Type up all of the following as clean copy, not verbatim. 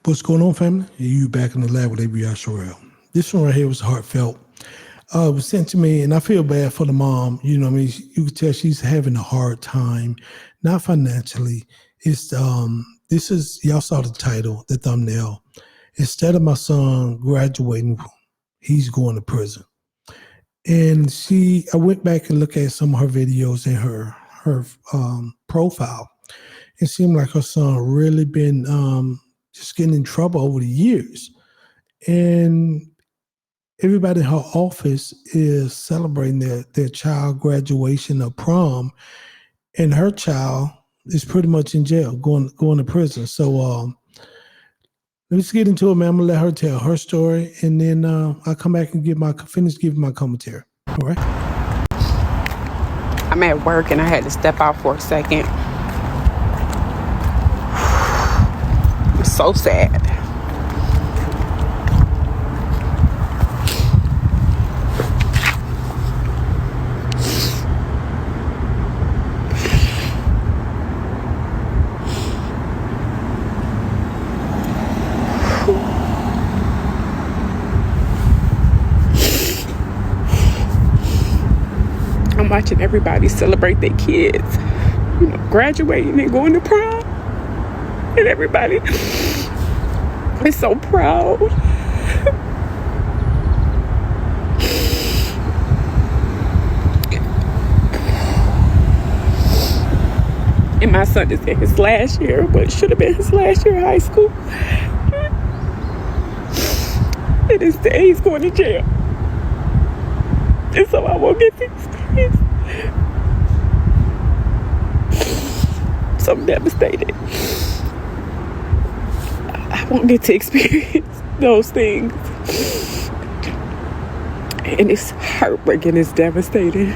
What's going on, family? You back in the lab with ABI Sherelle. This one right here was heartfelt. It was sent to me, and I feel bad for the mom. You know what I mean? You can tell she's having a hard time, not financially. It's this is, y'all saw the title, the thumbnail. Instead of my son graduating, he's going to prison. And I went back and looked at some of her videos in her profile. It seemed like her son really been just getting in trouble over the years. And everybody in her office is celebrating their child graduation or prom. And her child is pretty much in jail, going to prison. So let's get into it, man. I'm going to let her tell her story. And then I'll come back and finish giving my commentary. All right? I'm at work and I had to step out for a second. It's so sad. I'm watching everybody celebrate their kids, graduating and going to prom. And everybody is so proud. And my son is in his last year, but it should have been his last year of high school. And instead he's going to jail. And so I won't get to experience. So I'm devastated. I won't get to experience those things. And it's heartbreaking, it's devastating.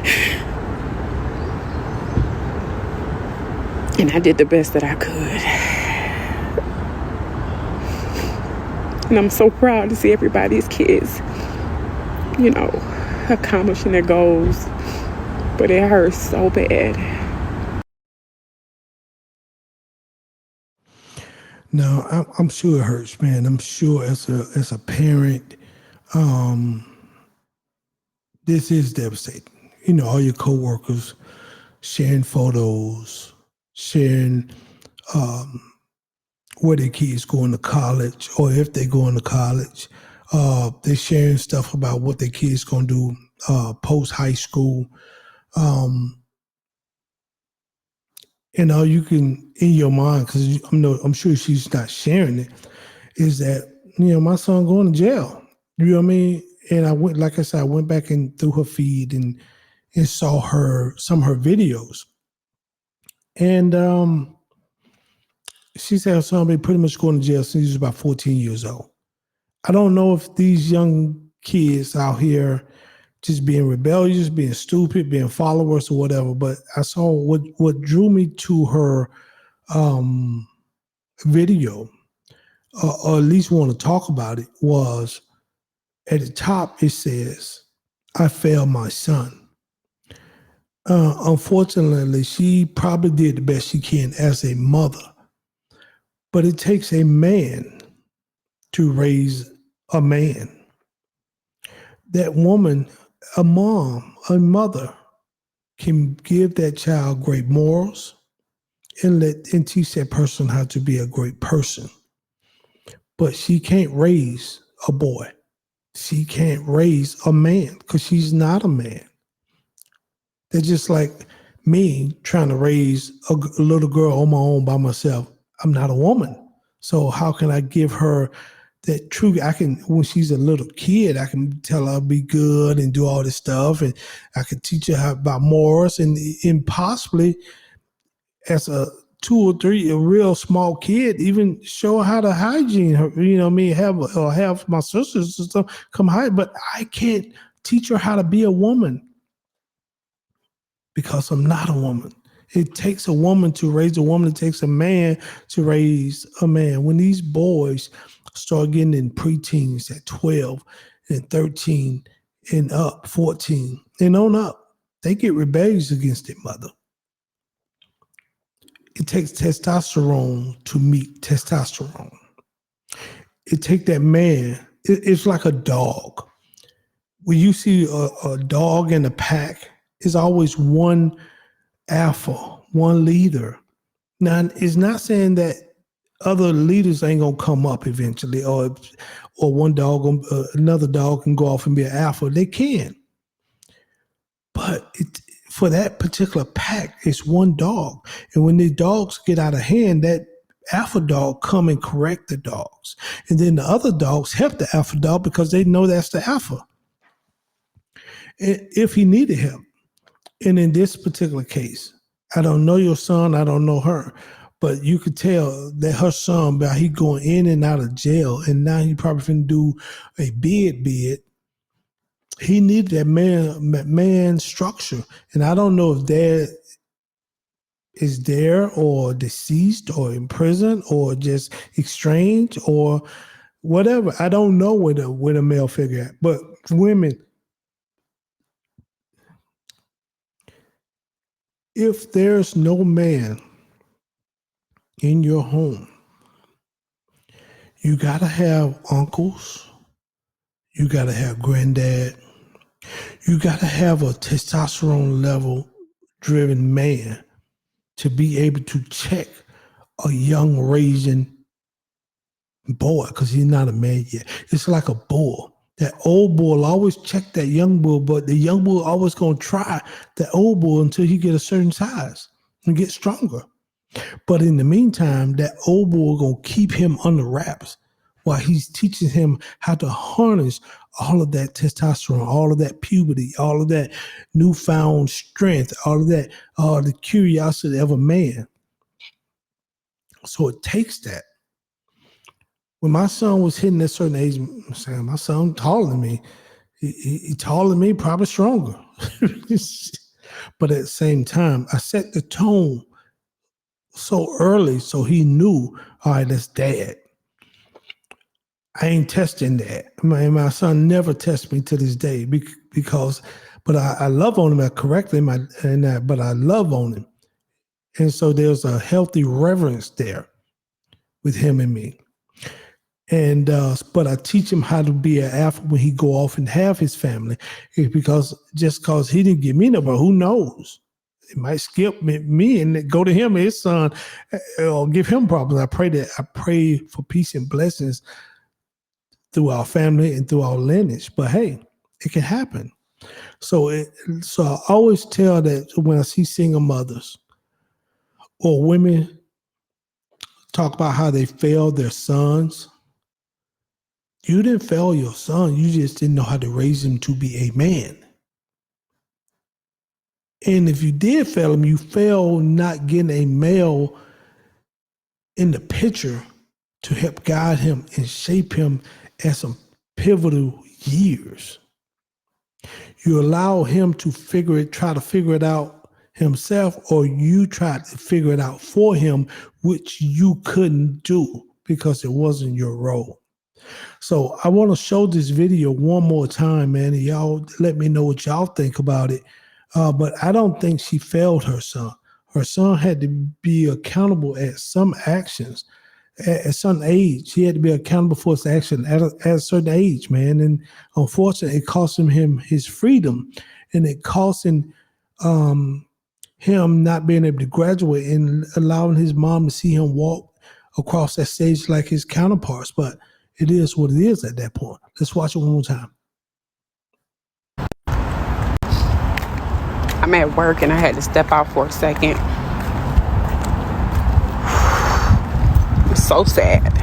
And I did the best that I could. And I'm so proud to see everybody's kids, accomplishing their goals. But it hurts so bad. No, I'm sure it hurts, man. I'm sure as a parent, this is devastating. All your coworkers sharing photos, sharing where their kids going to college, or if they're going to college. They're sharing stuff about what their kids going to do post high school. And all you can, in your mind, because I'm sure she's not sharing it, is that, my son going to jail. You know what I mean? And I went back and through her feed and saw some of her videos. And she said her son been pretty much going to jail since he was about 14 years old. I don't know if these young kids out here just being rebellious, being stupid, being followers or whatever. But I saw what drew me to her video, or at least want to talk about it, was at the top it says, "I failed my son." Unfortunately, she probably did the best she can as a mother. But it takes a man to raise a man. That woman, a mom, a mother, can give that child great morals and teach that person how to be a great person. But she can't raise a boy. She can't raise a man because she's not a man. They're just like me trying to raise a little girl on my own by myself. I'm not a woman. So how can I give her that true? When she's a little kid, I can tell her be good and do all this stuff, and I can teach her about morals, and possibly as a 2 or 3, a real small kid, even show her how to hygiene her. Have my sisters and stuff come hide, but I can't teach her how to be a woman because I'm not a woman. It takes a woman to raise a woman. It takes a man to raise a man. When these boys start getting in preteens at 12 and 13 and up, 14 and on up, they get rebellious against their mother. It takes testosterone to meet testosterone. it take that man. It's like a dog. When you see a dog in a pack, it's always one alpha, one leader. Now, it's not saying that other leaders ain't gonna come up eventually, or one dog, another dog can go off and be an alpha. They can, but for that particular pack, it's one dog. And when these dogs get out of hand, that alpha dog come and correct the dogs. And then the other dogs help the alpha dog because they know that's the alpha. If he needed help. And in this particular case, I don't know your son, I don't know her, but you could tell that her son, by he going in and out of jail, and now he probably finna do a bid. He needed that man structure. And I don't know if dad is there or deceased or in prison or just estranged or whatever. I don't know where the male figure at. But women, if there's no man in your home, you gotta have uncles, you gotta have granddad, you gotta have a testosterone level driven man to be able to check a young raising boy, because he's not a man yet. It's like a bull. That old bull will always check that young bull, but the young bull always gonna try that old bull until he get a certain size and get stronger. But in the meantime, that old bull gonna keep him under wraps while he's teaching him how to harness all of that testosterone, all of that puberty, all of that newfound strength, all of that, the curiosity of a man. So it takes that. When my son was hitting that certain age, I'm saying my son taller than me. He taller than me, probably stronger. But at the same time, I set the tone so early so he knew, all right, that's dad. I ain't testing that. My son never tests me to this day because, but I love on him. I correct him, but I love on him. And so there's a healthy reverence there with him and me. And but I teach him how to be an alpha when he go off and have his family. It's because he didn't give me number, who knows? It might skip me and go to him and his son, or give him problems. I pray for peace and blessings through our family and through our lineage. But hey, it can happen. So I always tell that when I see single mothers or women talk about how they failed their sons, you didn't fail your son. You just didn't know how to raise him to be a man. And if you did fail him, you failed not getting a male in the picture to help guide him and shape him at some pivotal years. You allow him to try to figure it out himself, or you tried to figure it out for him, which you couldn't do because it wasn't your role. So I want to show this video one more time, man, and y'all let me know what y'all think about it. But I don't think she failed her son. Her son had to be accountable at some actions. At some age, he had to be accountable for his action at a certain age, man. And unfortunately, it cost him his freedom, and it cost him not being able to graduate and allowing his mom to see him walk across that stage like his counterparts. But it is what it is at that point. Let's watch it one more time. I'm at work and I had to step out for a second. It's so sad.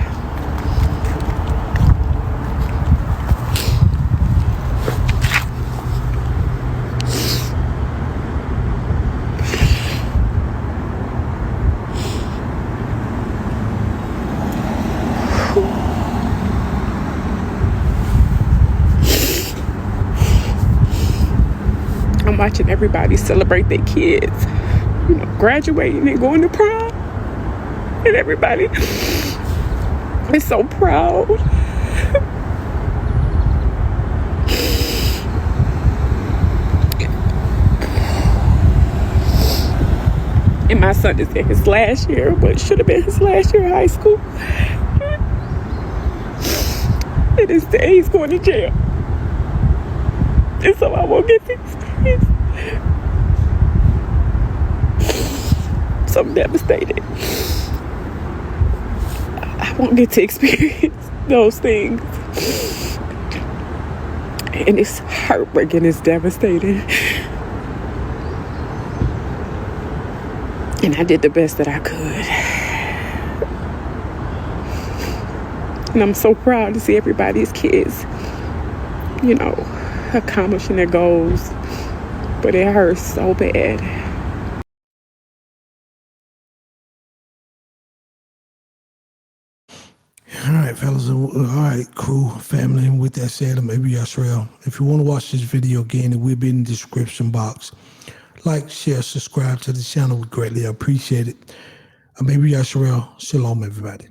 I'm watching everybody celebrate their kids, graduating and going to prom, and everybody is so proud. And my son is in his last year, but should have been his last year of high school. and instead he's going to jail. And so I won't get to experience. So I'm devastated. I won't get to experience those things. And it's heartbreaking, it's devastating. And I did the best that I could. And I'm so proud to see everybody's kids, you know, accomplishing their goals. But it hurts so bad. All right, fellas. All right, cool, family. And with that said, maybe Yashrael, if you want to watch this video again, it will be in the description box. Like, share, subscribe to the channel. We greatly appreciate it. Maybe Yashrael. Shalom, everybody.